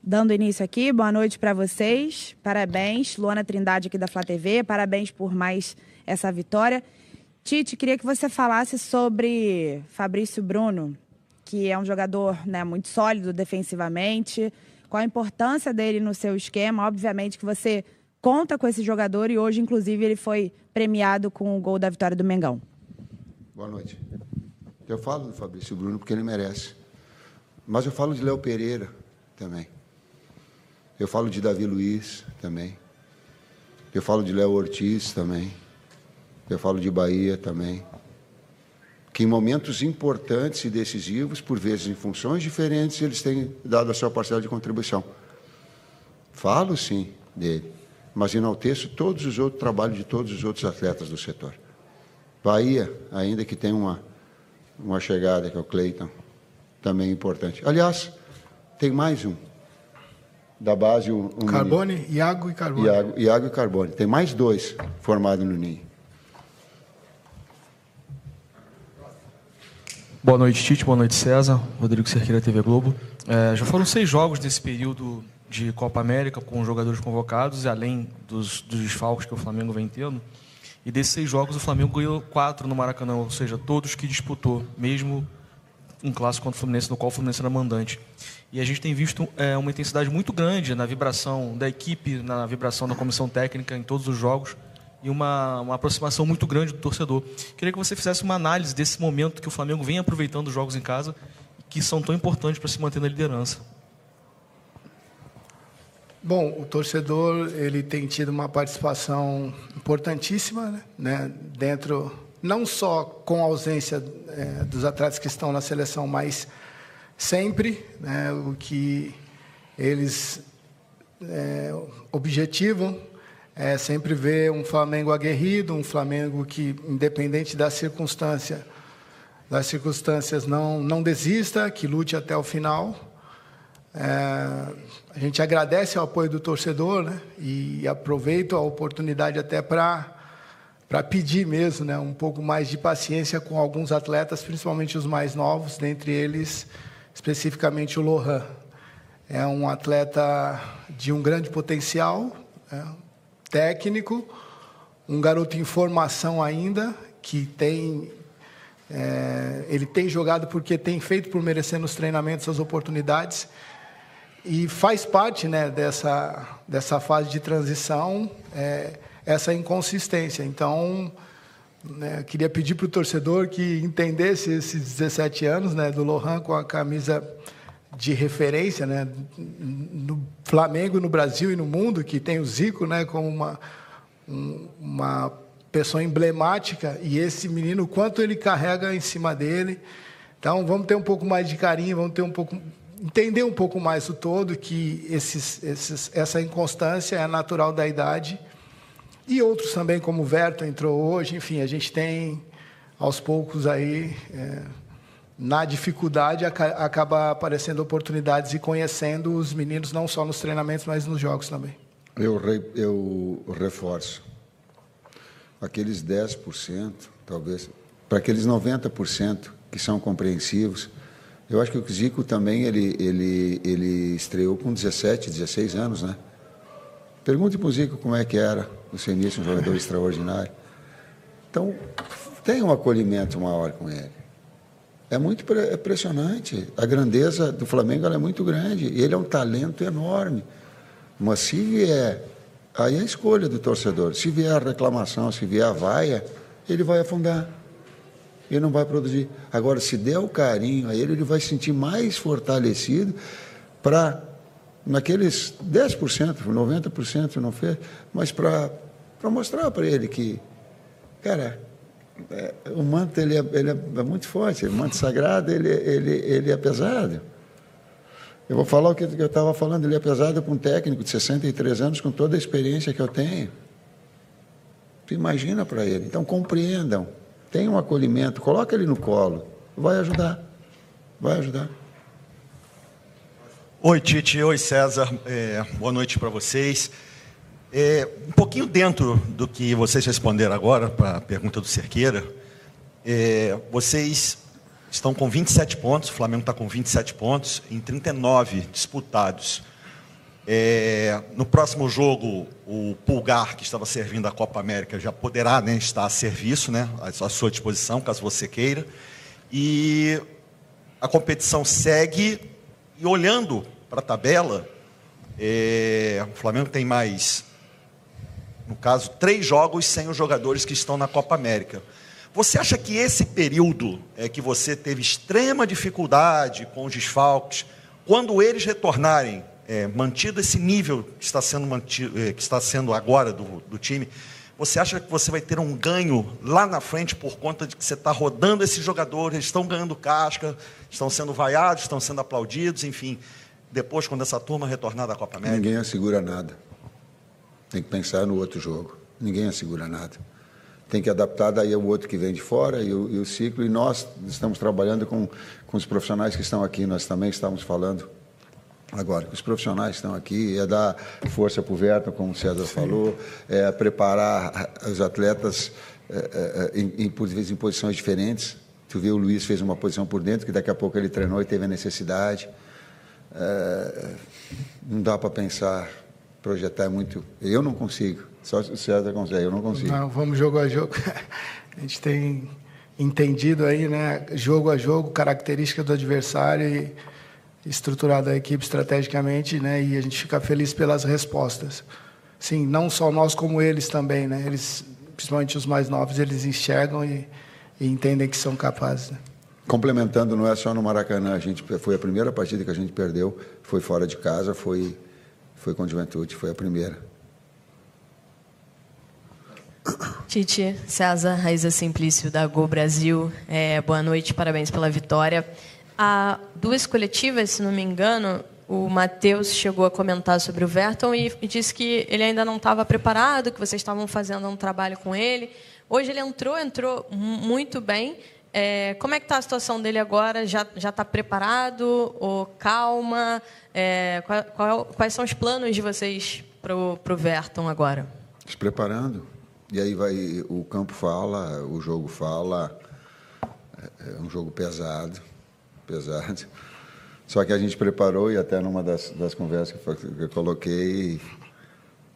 Dando início aqui, boa noite para vocês. Parabéns, Luana Trindade aqui da Flá TV. Parabéns por mais essa vitória. Tite, queria que você falasse sobre Fabrício Bruno, que é um jogador, né, muito sólido defensivamente. Qual a importância dele no seu esquema? Obviamente que você conta com esse jogador e hoje, inclusive, ele foi premiado com o gol da vitória do Mengão. Boa noite. Eu falo do Fabrício Bruno porque ele merece. Mas eu falo de Léo Pereira também. Eu falo de Davi Luiz também. Eu falo de Léo Ortiz também. Eu falo de Bahia também. Que em momentos importantes e decisivos, por vezes em funções diferentes, eles têm dado a sua parcela de contribuição. Falo, sim, dele. Mas enalteço todos os outros trabalhos de todos os outros atletas do setor. Bahia, ainda que tenha uma chegada, que é o Cleiton, também é importante. Aliás, tem mais um. Da base, Carbone, menino. Iago e Carbone. Iago e Carbone. Tem mais dois formados no Ninho. Boa noite, Tite. Boa noite, César. Rodrigo Cerqueira, TV Globo. Já foram 6 jogos desse período de Copa América com jogadores convocados, e além dos desfalques que o Flamengo vem tendo. E desses 6 jogos, o Flamengo ganhou 4 no Maracanã, ou seja, todos que disputou, mesmo um clássico contra o Fluminense, no qual o Fluminense era mandante. E a gente tem visto uma intensidade muito grande na vibração da equipe, na vibração da comissão técnica em todos os jogos, e uma aproximação muito grande do torcedor. Queria que você fizesse uma análise desse momento que o Flamengo vem aproveitando os jogos em casa, que são tão importantes para se manter na liderança. Bom, o torcedor ele tem tido uma participação importantíssima, né, dentro, não só com a ausência dos atletas que estão na seleção, mas sempre, né, o que eles objetivam é sempre ver um Flamengo aguerrido, um Flamengo que, independente das circunstâncias não desista, que lute até o final. A gente agradece o apoio do torcedor, né, e aproveito a oportunidade até para pedir mesmo, né, um pouco mais de paciência com alguns atletas, principalmente os mais novos, dentre eles, especificamente o Lohan. É um atleta de um grande potencial, técnico, um garoto em formação ainda, que ele tem jogado porque tem feito por merecer nos treinamentos as oportunidades, e faz parte, né, dessa fase de transição, essa inconsistência. Então, né, queria pedir para o torcedor que entendesse esses 17 anos, né, do Lohan com a camisa de referência, né, no Flamengo, no Brasil e no mundo, que tem o Zico, né, como uma pessoa emblemática, e esse menino, o quanto ele carrega em cima dele. Então, vamos ter um pouco mais de carinho, entender um pouco mais o todo, que essa inconstância é natural da idade. E outros também, como o Verto entrou hoje. Enfim, a gente tem, aos poucos, aí, na dificuldade, acaba aparecendo oportunidades e conhecendo os meninos, não só nos treinamentos, mas nos jogos também. Eu reforço. Aqueles 10%, talvez, para aqueles 90% que são compreensivos. Eu acho que o Zico também, ele estreou com 17, 16 anos, né? Pergunte para o Zico como é que era o seu início, um jogador extraordinário. Então, tem um acolhimento maior com ele. É muito impressionante. A grandeza do Flamengo ela é muito grande. Ele é um talento enorme. Mas se vier, aí é a escolha do torcedor. Se vier a reclamação, se vier a vaia, ele vai afundar. Ele não vai produzir. Agora, se der o carinho a ele vai se sentir mais fortalecido para, naqueles 10%, 90% não fez, mas para mostrar para ele que, cara, o manto ele é muito forte, o manto sagrado ele é pesado. Eu vou falar o que eu estava falando, ele é pesado para um técnico de 63 anos, com toda a experiência que eu tenho. Tu imagina para ele. Então, compreendam. Tem um acolhimento, coloca ele no colo, vai ajudar, vai ajudar. Oi, Tite, oi, César, boa noite para vocês. Um pouquinho dentro do que vocês responderam agora, para a pergunta do Cerqueira, vocês estão com 27 pontos, o Flamengo está com 27 pontos, em 39 disputados. No próximo jogo, o Pulgar, que estava servindo a Copa América, já poderá, né, estar a serviço, né, à sua disposição, caso você queira. E a competição segue, e olhando para a tabela, o Flamengo tem mais, no caso, 3 jogos sem os jogadores que estão na Copa América. Você acha que esse período que você teve extrema dificuldade com os desfalques, quando eles retornarem, mantido esse nível que está sendo mantido, que está sendo agora do time, você acha que você vai ter um ganho lá na frente por conta de que você está rodando esses jogadores, eles estão ganhando casca, estão sendo vaiados, estão sendo aplaudidos, enfim, depois, quando essa turma retornar da Copa América? Ninguém assegura nada. Tem que pensar no outro jogo. Ninguém assegura nada. Tem que adaptar daí ao outro que vem de fora e o ciclo. E nós estamos trabalhando com os profissionais que estão aqui. Nós também estamos falando agora que os profissionais estão aqui, dar força para o Verton, como o César falou, preparar os atletas em posições diferentes. Tu vê, o Luiz fez uma posição por dentro, que daqui a pouco ele treinou e teve a necessidade. Não dá para pensar, projetar muito. Eu não consigo. Só o César consegue, eu não consigo. Não, vamos jogo a jogo. A gente tem entendido aí, né, jogo a jogo, característica do adversário e estruturado a equipe estrategicamente, né, e a gente fica feliz pelas respostas. Sim, não só nós como eles também, né? Eles, principalmente os mais novos, eles enxergam e entendem que são capazes, né? Complementando, não é só no Maracanã, foi a primeira partida que a gente perdeu, foi fora de casa, foi com o Juventude, foi a primeira. Tite, César, Raíza Simplício, da Gol Brasil. Boa noite, parabéns pela vitória. Há 2 coletivas, se não me engano, o Matheus chegou a comentar sobre o Verton e disse que ele ainda não estava preparado, que vocês estavam fazendo um trabalho com ele. Hoje ele entrou muito bem. Como é que está a situação dele agora? Já está preparado? Ou calma? Quais são os planos de vocês para o Verton agora? Se preparando. E aí o campo fala, o jogo fala. É um jogo pesado. Só que a gente preparou, e até numa das conversas que eu coloquei,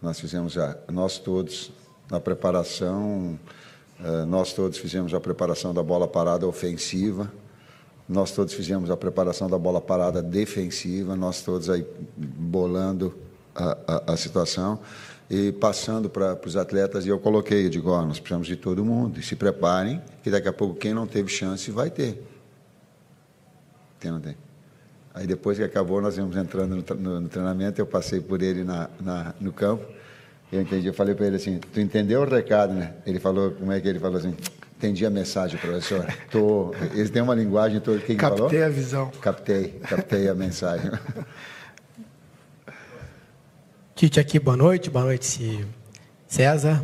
nós todos, na preparação, nós todos fizemos a preparação da bola parada ofensiva, nós todos fizemos a preparação da bola parada defensiva, nós todos aí bolando a situação e passando para os atletas, e eu digo, nós precisamos de todo mundo, e se preparem, que daqui a pouco quem não teve chance vai ter. Quem não tem. Aí depois que acabou, nós íamos entrando no treinamento, eu passei por ele no campo, eu entendi, eu falei para ele assim, tu entendeu o recado, né? Ele falou, como é que ele falou assim, entendi a mensagem, professor. Eles têm uma linguagem, o que ele falou? Captei a visão. Captei a mensagem. Tite aqui, boa noite César,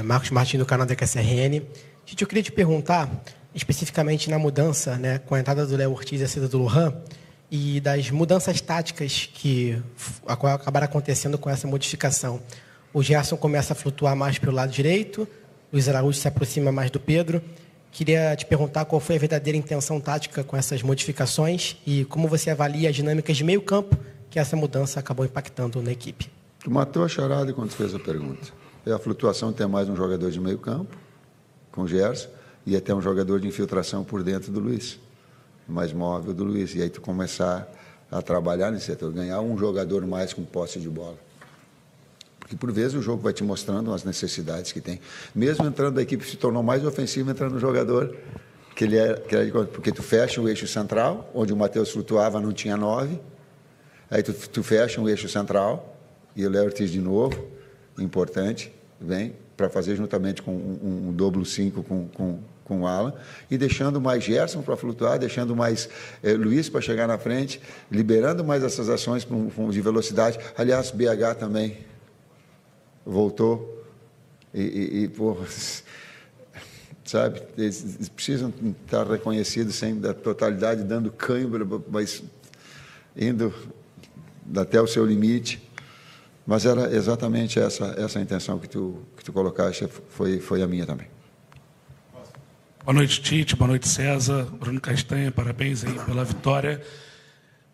Marcos Martins do canal da QSRN. Tite, eu queria te perguntar, especificamente na mudança, né, com a entrada do Léo Ortiz e a saída do Lohan, e das mudanças táticas que acabaram acontecendo com essa modificação. O Gerson começa a flutuar mais pelo lado direito, o Luiz Araújo se aproxima mais do Pedro. Queria te perguntar qual foi a verdadeira intenção tática com essas modificações e como você avalia as dinâmicas de meio campo que essa mudança acabou impactando na equipe. Tu matou a charada quando fez a pergunta. É a flutuação ter mais um jogador de meio campo, com o Gerson, e até um jogador de infiltração por dentro do Luiz, mais móvel do Luiz. E aí tu começar a trabalhar nesse setor, ganhar um jogador mais com posse de bola. Porque por vezes o jogo vai te mostrando as necessidades que tem. Mesmo entrando, a equipe se tornou mais ofensiva entrando no jogador, que ele era porque tu fecha o eixo central, onde o Matheus flutuava, não tinha 9. Aí tu fecha um eixo central, e o Léo Ortiz de novo, importante, vem para fazer juntamente com um dobro 5 com o Alan, e deixando mais Gerson para flutuar, deixando mais Luiz para chegar na frente, liberando mais essas ações de velocidade. Aliás, BH também voltou sabe, eles precisam estar reconhecidos sem da totalidade, dando cãibra, mas indo até o seu limite. Mas era exatamente essa a intenção que tu colocaste, foi a minha também. Boa noite, Tite. Boa noite, César. Bruno Castanha, parabéns aí pela vitória.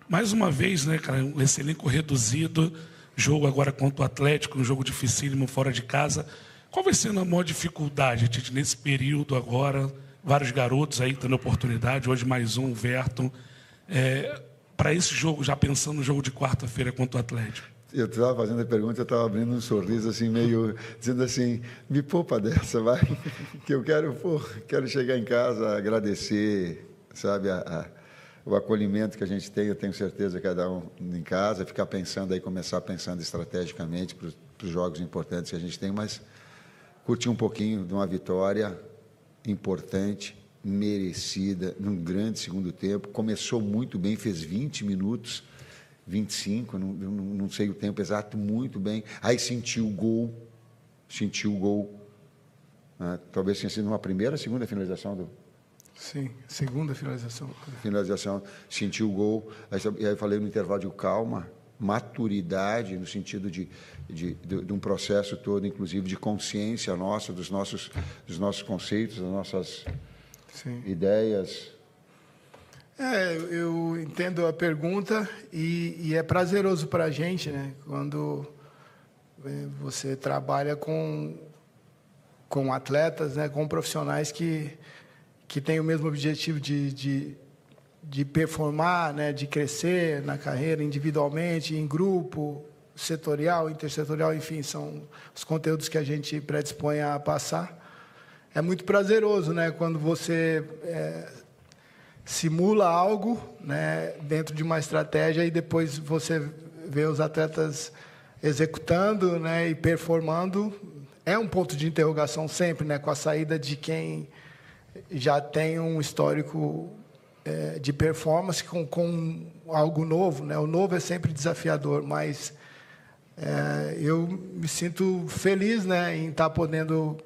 Mais uma vez, né, cara, esse elenco reduzido, jogo agora contra o Atlético, um jogo dificílimo fora de casa. Qual vai ser a maior dificuldade, Tite, nesse período agora? Vários garotos aí tendo oportunidade, hoje mais um, o Verton. Para esse jogo, já pensando no jogo de quarta-feira contra o Atlético? Eu estava fazendo a pergunta, eu estava abrindo um sorriso assim, meio dizendo assim, me poupa dessa, vai, que eu quero chegar em casa, agradecer, sabe, o acolhimento que a gente tem, eu tenho certeza, cada um em casa, ficar pensando aí, começar pensando estrategicamente para os jogos importantes que a gente tem, mas curtir um pouquinho de uma vitória importante, merecida, num grande segundo tempo, começou muito bem, fez 20 minutos, 25, não sei o tempo exato, muito bem, aí sentiu o gol, né? Talvez tenha sido uma primeira, segunda finalização Sim, segunda finalização. Sentiu o gol, aí eu falei no intervalo de calma, maturidade, no sentido de um processo todo, inclusive de consciência nossa, dos nossos conceitos, das nossas ideias. Eu entendo a pergunta e é prazeroso para a gente, né? Quando você trabalha com atletas, né? Com profissionais que têm o mesmo objetivo de performar, né? De crescer na carreira individualmente, em grupo, setorial, intersetorial, enfim, são os conteúdos que a gente predispõe a passar. É muito prazeroso, né? Quando você simula algo, né, dentro de uma estratégia e depois você vê os atletas executando, né, e performando. É um ponto de interrogação sempre, né, com a saída de quem já tem um histórico de performance com algo novo, né? O novo é sempre desafiador, mas eu me sinto feliz, né, em estar podendo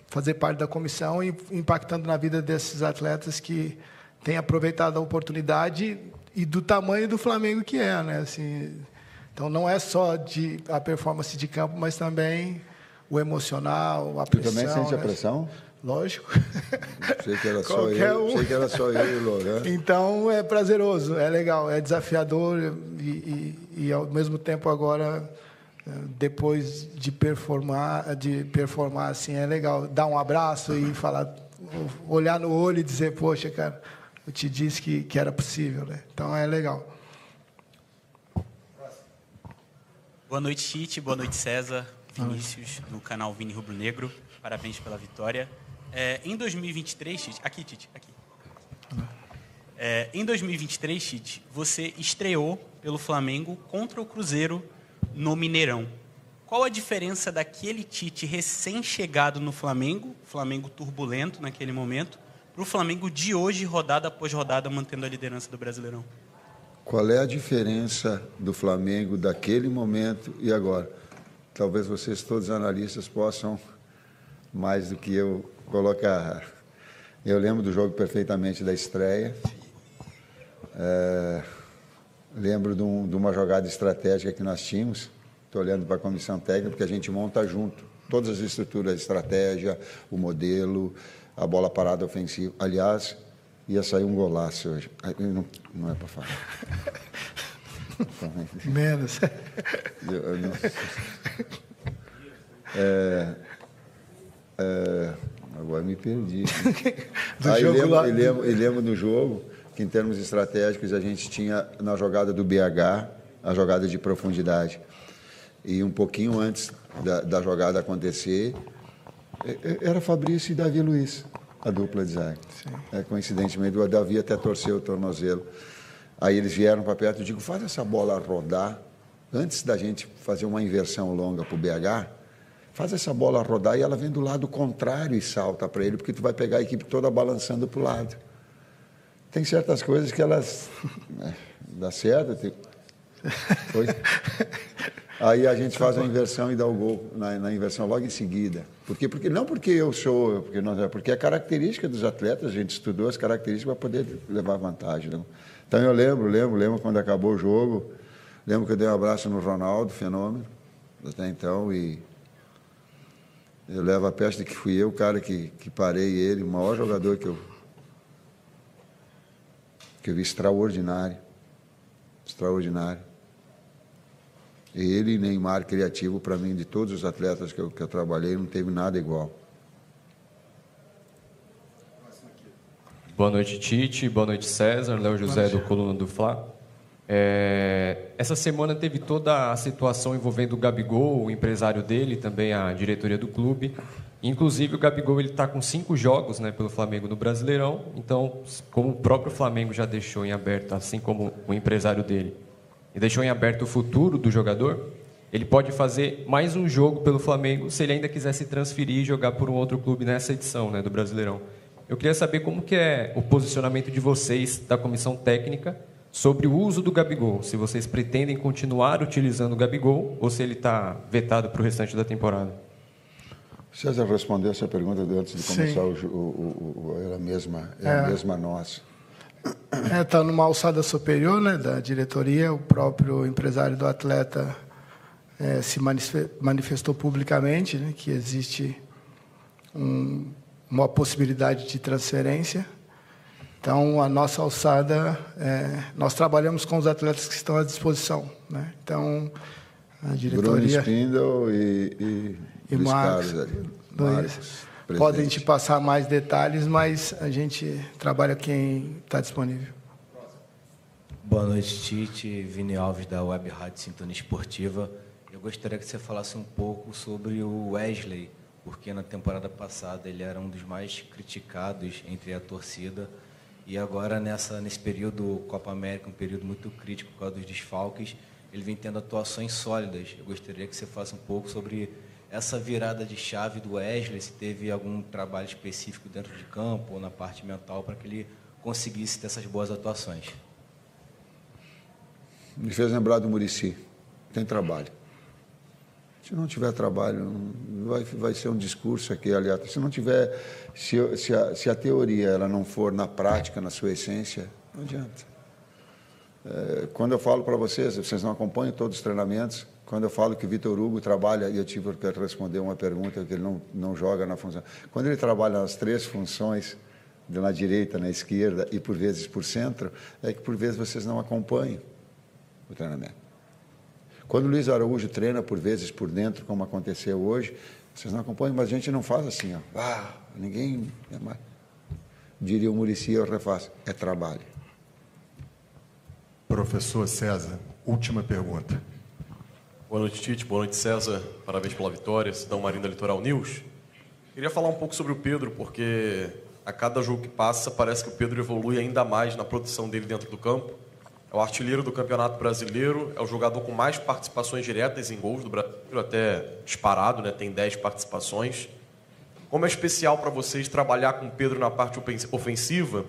fazer parte da comissão e impactando na vida desses atletas que têm aproveitado a oportunidade e do tamanho do Flamengo que é, né? Assim, então, não é só a performance de campo, mas também o emocional, a pressão. Tu também sente a pressão? Lógico. Sei que era só eu, sei que era só eu e o Lohan. Então, é prazeroso, é legal, é desafiador e ao mesmo tempo agora, depois de performar assim, é legal dar um abraço e falar, olhar no olho e dizer, poxa, cara, eu te disse que era possível, né? Então, é legal. Boa noite, Tite. Boa noite, César. Vinícius, no canal Vini Rubro Negro. Parabéns pela vitória. Em 2023, Tite... Aqui, Tite, aqui. Em 2023, Tite, você estreou pelo Flamengo contra o Cruzeiro no Mineirão. Qual a diferença daquele Tite recém-chegado no Flamengo turbulento naquele momento, para o Flamengo de hoje, rodada após rodada, mantendo a liderança do Brasileirão? Qual é a diferença do Flamengo daquele momento e agora? Talvez vocês, todos os analistas, possam, mais do que eu, colocar. Eu lembro do jogo perfeitamente da estreia. Lembro de uma jogada estratégica que nós tínhamos. Estou olhando para a comissão técnica, porque a gente monta junto todas as estruturas, a estratégia, o modelo, a bola parada ofensiva. Aliás, ia sair um golaço hoje. Não é para falar. Menos. Agora me perdi. Aí lembro do jogo que, em termos estratégicos, a gente tinha na jogada do BH a jogada de profundidade. E um pouquinho antes da jogada acontecer, era Fabrício e Davi Luiz, a dupla de zaga. Coincidentemente, o Davi até torceu o tornozelo. Aí eles vieram para perto e digo, faz essa bola rodar, antes da gente fazer uma inversão longa para o BH, faz essa bola rodar e ela vem do lado contrário e salta para ele, porque tu vai pegar a equipe toda balançando para o lado. Tem certas coisas que elas... dá certo. Foi. Aí a gente faz a inversão e dá o gol na inversão logo em seguida. Não porque eu sou, porque é característica dos atletas, a gente estudou as características para poder levar vantagem. Não? Então eu lembro quando acabou o jogo, lembro que eu dei um abraço no Ronaldo, fenômeno, até então, e eu levo a peste que fui eu, o cara que parei ele, o maior jogador que eu vi, extraordinário. Ele, Neymar, criativo, para mim, de todos os atletas que eu trabalhei, não teve nada igual. Boa noite, Tite. Boa noite, César. Léo José, do Coluna do Fla. Essa semana teve toda a situação envolvendo o Gabigol, o empresário dele, também a diretoria do clube. Inclusive, o Gabigol está com 5 jogos, né, pelo Flamengo no Brasileirão. Então, como o próprio Flamengo já deixou em aberto, assim como o empresário dele, e deixou em aberto o futuro do jogador, ele pode fazer mais um jogo pelo Flamengo se ele ainda quiser se transferir e jogar por um outro clube nessa edição, né, do Brasileirão. Eu queria saber como que é o posicionamento de vocês, da comissão técnica, sobre o uso do Gabigol. Se vocês pretendem continuar utilizando o Gabigol ou se ele está vetado para o restante da temporada. César respondeu essa pergunta antes de começar era a mesma nossa. Está numa alçada superior, né, da diretoria. O próprio empresário do atleta se manifestou publicamente, né, que existe uma possibilidade de transferência. Então, a nossa alçada, nós trabalhamos com os atletas que estão à disposição, né? Então, a diretoria... Bruno Spindel e Marcos, podem te passar mais detalhes, mas a gente trabalha quem está disponível. Boa noite, Tite. Vini Alves, da Web Rádio Sintonia Esportiva. Eu gostaria que você falasse um pouco sobre o Wesley, porque na temporada passada ele era um dos mais criticados entre a torcida. E agora, nesse período Copa América, um período muito crítico por causa dos desfalques, ele vem tendo atuações sólidas. Eu gostaria que você falasse um pouco sobre essa virada de chave do Wesley, se teve algum trabalho específico dentro de campo ou na parte mental para que ele conseguisse ter essas boas atuações. Me fez lembrar do Muricy. Tem trabalho. Se não tiver trabalho, vai ser um discurso aqui, aliás. Se não tiver, se a teoria ela não for na prática, na sua essência, não adianta. Quando eu falo para vocês não acompanham todos os treinamentos. Quando eu falo que Vitor Hugo trabalha, e eu tive que responder uma pergunta que ele não joga na função. Quando ele trabalha nas 3 funções, na direita, na esquerda e por vezes por centro, é que por vezes vocês não acompanham o treinamento. Quando o Luiz Araújo treina por vezes por dentro, como aconteceu hoje, vocês não acompanham, mas a gente não faz assim, ó. Ninguém é mais. Diria o Muricy, eu refaço. É trabalho. Professor César, última pergunta. Boa noite, Tite. Boa noite, César. Parabéns pela vitória. Cidão Marinho da Litoral News. Queria falar um pouco sobre o Pedro, porque a cada jogo que passa, parece que o Pedro evolui ainda mais na produção dele dentro do campo. É o artilheiro do Campeonato Brasileiro, é o jogador com mais participações diretas em gols do Brasil, até disparado, né? Tem 10 participações. Como é especial para vocês trabalhar com o Pedro na parte ofensiva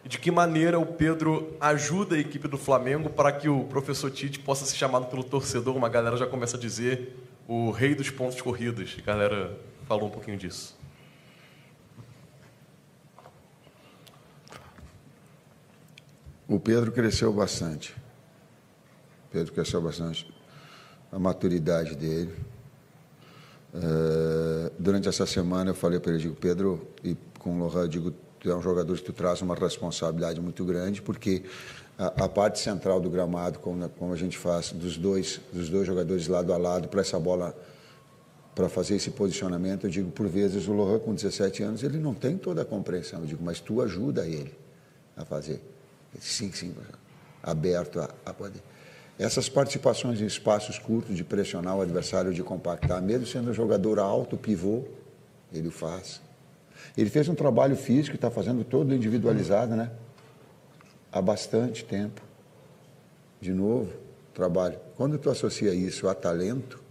e de que maneira o Pedro ajuda a equipe do Flamengo para que o professor Tite possa ser chamado pelo torcedor, uma galera já começa a dizer, o rei dos pontos corridos. A galera falou um pouquinho disso. O Pedro cresceu bastante. A maturidade dele. Durante essa semana eu falei para ele, digo, Pedro, e com o Lohan, digo, tu é um jogador que tu traz uma responsabilidade muito grande, porque a parte central do gramado, como a gente faz, dos dois jogadores lado a lado, para essa bola, para fazer esse posicionamento, eu digo, por vezes o Lohan com 17 anos, ele não tem toda a compreensão, eu digo, mas tu ajuda ele a fazer. Sim, aberto a poder. Essas participações em espaços curtos, de pressionar o adversário, de compactar, mesmo sendo um jogador alto, pivô, ele o faz. Ele fez um trabalho físico, está fazendo todo individualizado, né? Há bastante tempo. De novo, trabalho. Quando tu associa isso a talento,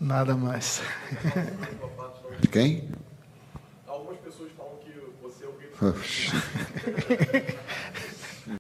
nada mais. Quem? Algumas pessoas falam que você é o rei do